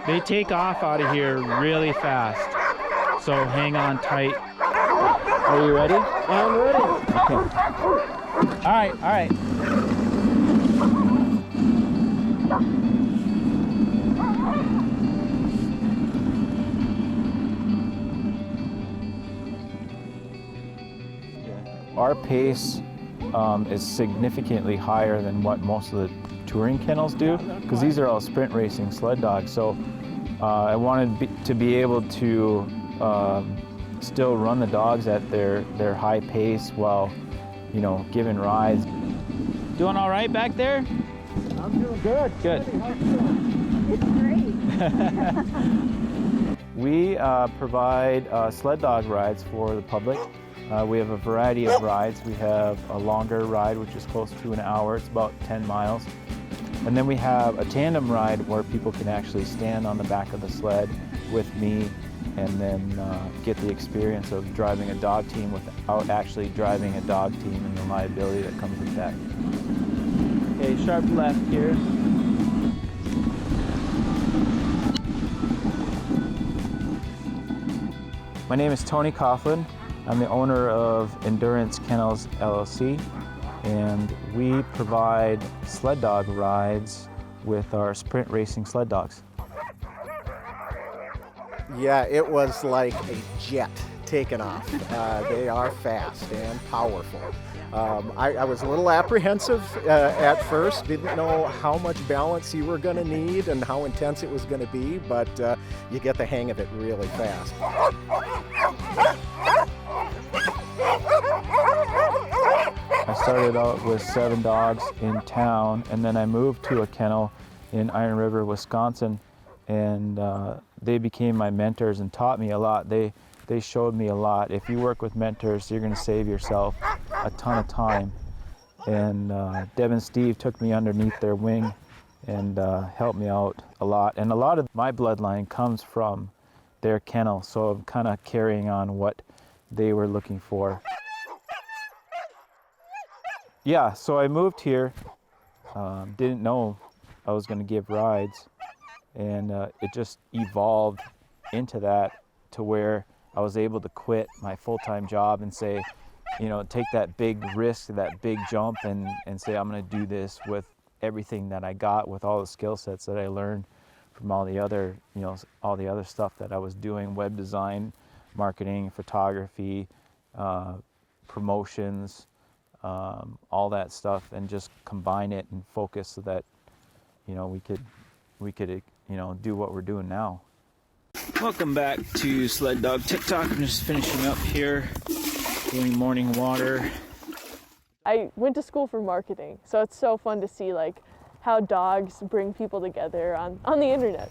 They take off out of here really fast, so hang on tight. Are you ready? I'm ready. Okay. All right, all right. Our pace is significantly higher than what most of the touring kennels do, because these are all sprint racing sled dogs. So I wanted to be able to still run the dogs at their high pace while, you know, giving rides. Doing all right back there? I'm doing good. Good. It's great. We provide sled dog rides for the public. We have a variety of rides. We have a longer ride, which is close to an hour. It's about 10 miles. And then we have a tandem ride where people can actually stand on the back of the sled with me and then get the experience of driving a dog team without actually driving a dog team and the liability that comes with that. Okay, sharp left here. My name is Tone Coughlin. I'm the owner of Kennels Llc, and we provide sled dog rides with our sprint racing sled dogs. Yeah, it was like a jet taking off. They are fast and powerful. I was a little apprehensive at first, didn't know how much balance you were going to need and how intense it was going to be, but you get the hang of it really fast. I started out with 7 dogs in town, and then I moved to a kennel in Iron River, Wisconsin, and they became my mentors and taught me a lot. They showed me a lot. If you work with mentors, you're going to save yourself a ton of time. And Deb and Steve took me underneath their wing and helped me out a lot. And a lot of my bloodline comes from their kennel, so I'm kind of carrying on what they were looking for. Yeah, so I moved here, didn't know I was going to give rides, and it just evolved into that, to where I was able to quit my full-time job and say, you know, take that big risk, that big jump, and say I'm going to do this with everything that I got, with all the skill sets that I learned from all the other, you know, all the other stuff that I was doing, web design, marketing, photography, promotions, all that stuff, and just combine it and focus so that, you know, we could you know, do what we're doing now. Welcome back to Sled Dog TikTok. I'm just finishing up here, doing morning water. I went to school for marketing, so it's so fun to see like how dogs bring people together on the internet.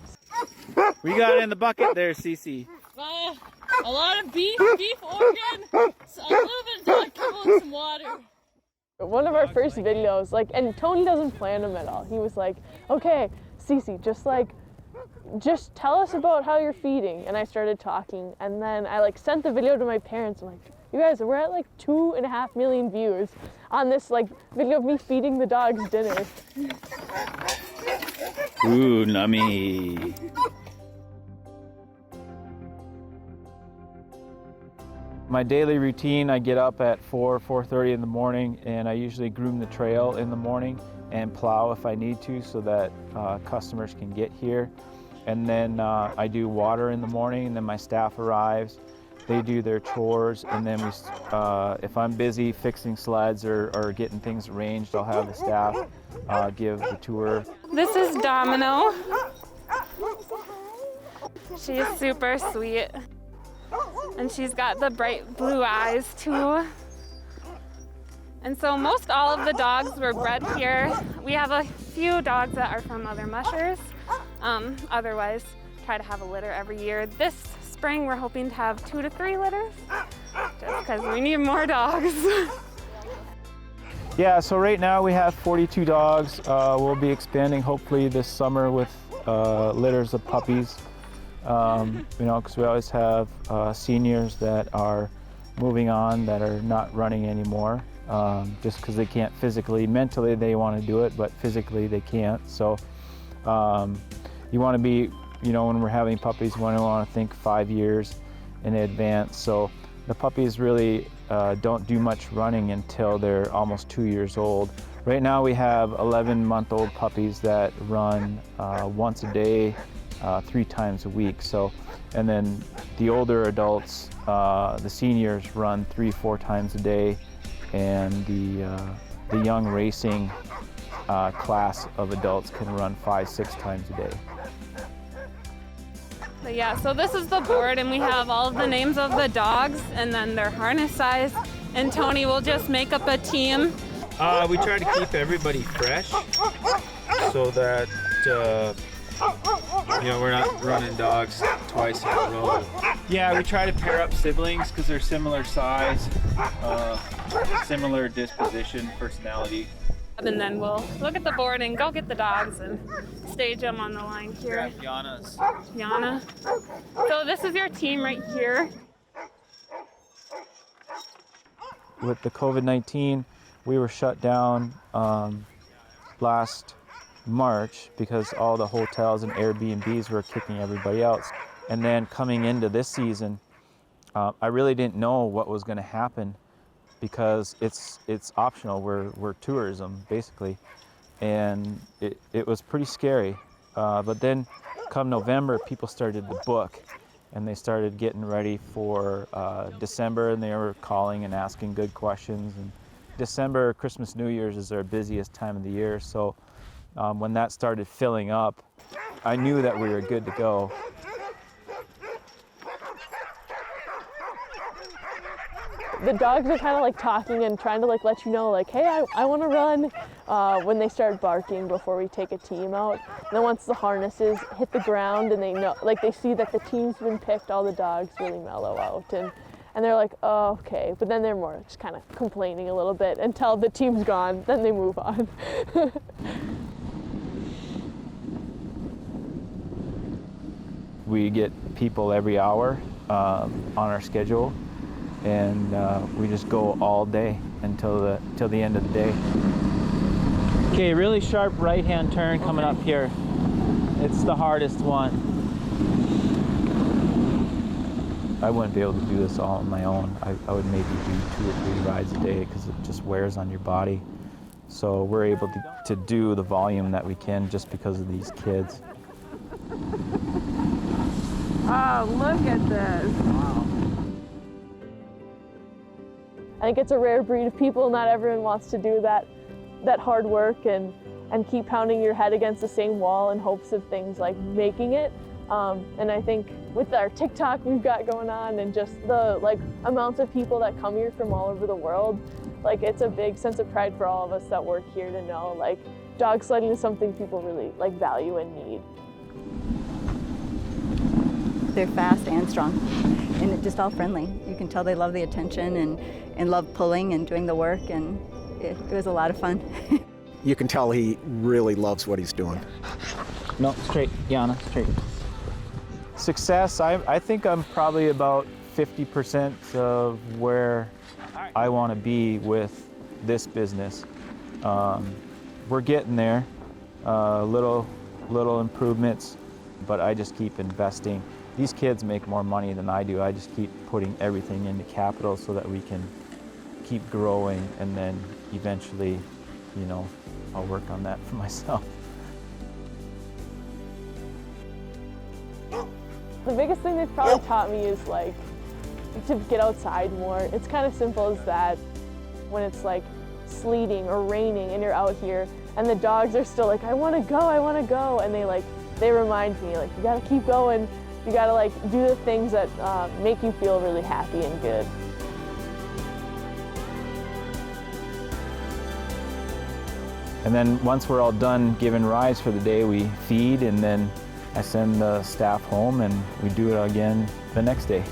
We got in the bucket there, Cece. A lot of beef organ, a little bit of dog kibble and some water. One of our first videos, like, and Tony doesn't plan them at all. He was like, okay, Cece, just tell us about how you're feeding. And I started talking, and then I like sent the video to my parents. I'm like, you guys, we're at like 2.5 million views on this like video of me feeding the dogs dinner. Ooh, nummy. My daily routine, I get up at 4:30 in the morning, and I usually groom the trail in the morning and plow if I need to, so that customers can get here. And then I do water in the morning, and then my staff arrives. They do their chores, and then if I'm busy fixing sleds or getting things arranged, I'll have the staff give the tour. This is Domino. She's super sweet. And she's got the bright blue eyes too. And so most all of the dogs were bred here. We have a few dogs that are from other mushers. Otherwise, try to have a litter every year. This spring, we're hoping to have 2 to 3 litters, just because we need more dogs. Yeah, so right now we have 42 dogs. We'll be expanding hopefully this summer with litters of puppies. You know, because we always have seniors that are moving on, that are not running anymore, just because they can't physically. Mentally they want to do it, but physically they can't. So You want to be, when we're having puppies, we want to think 5 years in advance. So the puppies really don't do much running until they're almost 2 years old. Right now we have 11-month-old puppies that run once a day, 3 times a week. So, and then the older adults, the seniors, run 3-4 times a day, and the young racing class of adults can run 5-6 times a day. But yeah, so this is the board, and we have all of the names of the dogs and then their harness size. And Tony will just make up a team. We try to keep everybody fresh so that we're not running dogs twice in a row. Yeah, we try to pair up siblings because they're similar size, similar disposition, personality. And then we'll look at the board and go get the dogs and stage them on the line here. Yana's. Yana. So this is your team right here. With the COVID-19, we were shut down last March because all the hotels and Airbnbs were kicking everybody out. And then coming into this season, I really didn't know what was going to happen because it's optional. We're tourism basically, and it was pretty scary. But then come November, people started to book, and they started getting ready for December, and they were calling and asking good questions. And December, Christmas, New Year's is our busiest time of the year. So when that started filling up, I knew that we were good to go. The dogs are kind of like talking and trying to like let you know, like, hey, I want to run, when they start barking before we take a team out. And then once the harnesses hit the ground and they know, like they see that the team's been picked, all the dogs really mellow out and they're like, oh, okay. But then they're more just kind of complaining a little bit until the team's gone, then they move on. We get people every hour on our schedule, and we just go all day until the end of the day. Okay, really sharp right-hand turn coming up here. It's the hardest one. I wouldn't be able to do this all on my own. I would maybe do 2 or 3 rides a day because it just wears on your body. So we're able to do the volume that we can just because of these kids. Oh, look at this. Wow. I think it's a rare breed of people. Not everyone wants to do that hard work and keep pounding your head against the same wall in hopes of things like making it. And I think with our TikTok we've got going on and just the like amounts of people that come here from all over the world, like it's a big sense of pride for all of us that work here to know like dog sledding is something people really like value and need. They're fast and strong, and it's just all friendly. You can tell they love the attention and love pulling and doing the work, and it was a lot of fun. You can tell he really loves what he's doing. No, straight, Yana, straight. Success, I think I'm probably about 50% of where I want to be with this business. We're getting there, little improvements, but I just keep investing. These kids make more money than I do. I just keep putting everything into capital so that we can keep growing, and then eventually, I'll work on that for myself. The biggest thing they've probably taught me is like to get outside more. It's kind of simple as that. When it's like sleeting or raining and you're out here and the dogs are still like, I want to go, and they remind me like, you got to keep going. You got to like do the things that make you feel really happy and good. And then once we're all done giving rides for the day, we feed, and then I send the staff home and we do it again the next day.